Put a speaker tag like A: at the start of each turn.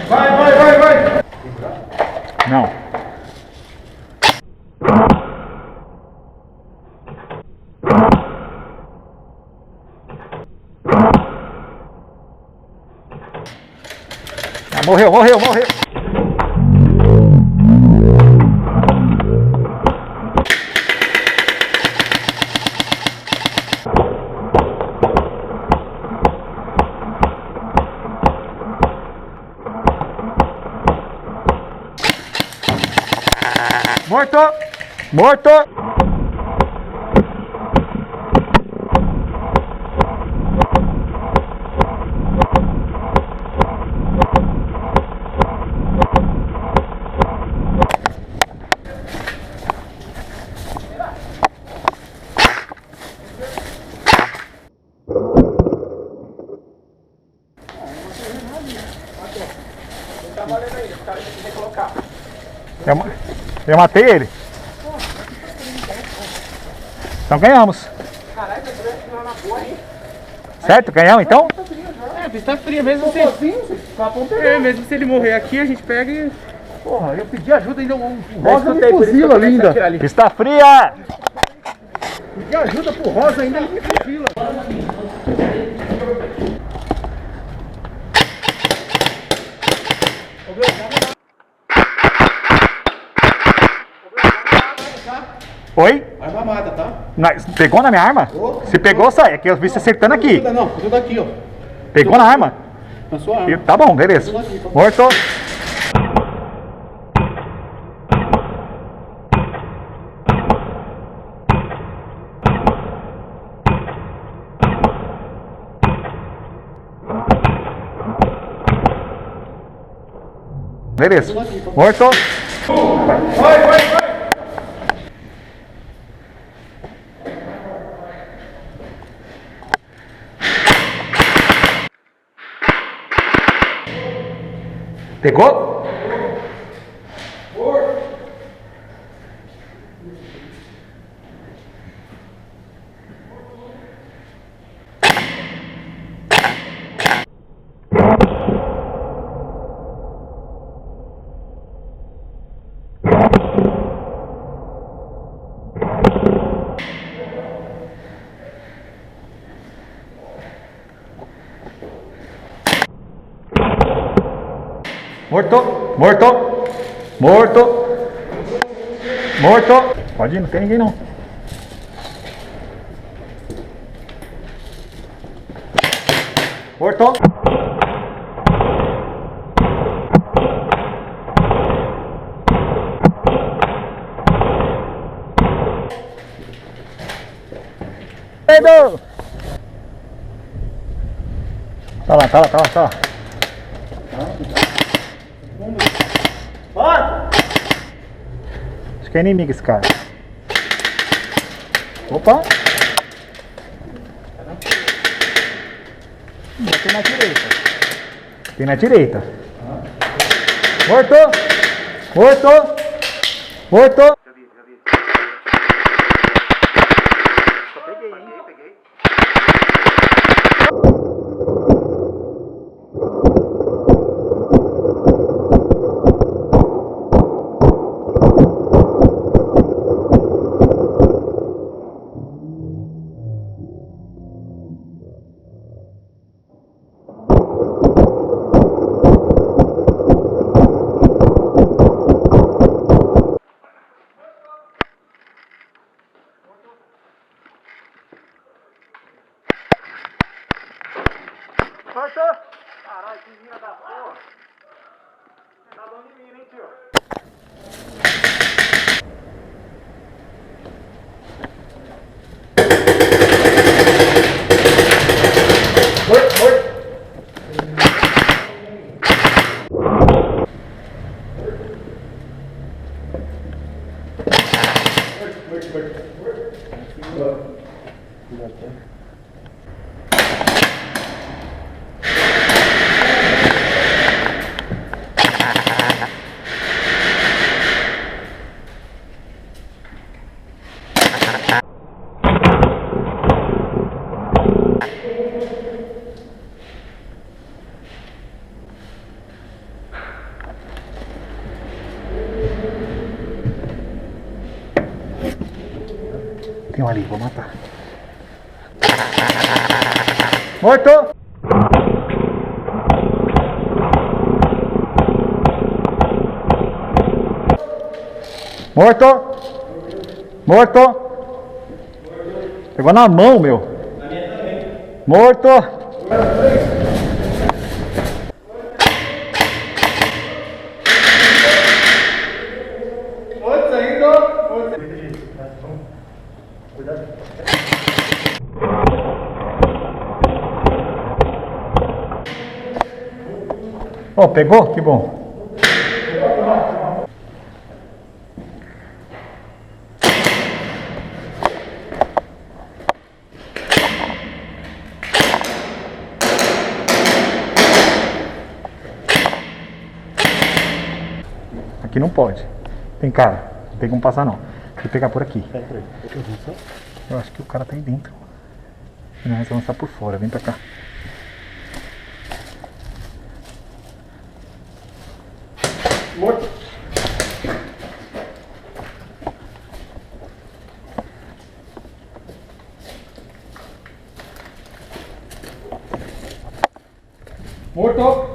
A: Vai.
B: Não. Ah, morreu. Morto!
A: Tá valendo ainda, os caras têm que recolocar.
B: Eu matei ele. Então ganhamos.
A: Caralho, mas eu tô na porra, hein?
B: Certo? Ganhamos então?
C: É, a pista fria, mesmo se... mesmo se ele morrer aqui, a gente pega e...
A: Porra, eu pedi ajuda ainda, o Rosa me fuzila ainda.
B: Pista fria!
A: Pedi ajuda pro Rosa ainda, ele me fuzila.
B: Oi?
A: Arma amada, tá?
B: Pegou na minha arma? Se pegou, sai. Aqui eu vi você acertando aqui.
A: Não, tudo aqui, ó.
B: Pegou na arma?
A: Na sua arma.
B: Tá bom, beleza. Morto. Beleza. Morto. Vai. Pegou? Morto. Pode ir, não tem ninguém não. Morto. Pedro! Tá lá.
A: Vai!
B: Acho que é inimigo esse cara. Opa! Tem na direita. Morto! Só peguei, hein? Peguei. Caralho, que mina da porra. Tá dando em mim, hein, tio?
A: Tem um ali, vou matar. Morto! Morto! Morto! Pegou na mão, meu. Na minha também. Morto!
C: Outro saindo.
A: Cuidado. Ó, pegou? Que bom. Aqui não pode. Tem cara. Não tem como passar não. Tem que pegar por aqui. Eu acho que o cara tá aí dentro. Não, vai lançar por fora. Vem pra cá.
C: Morto. Morto.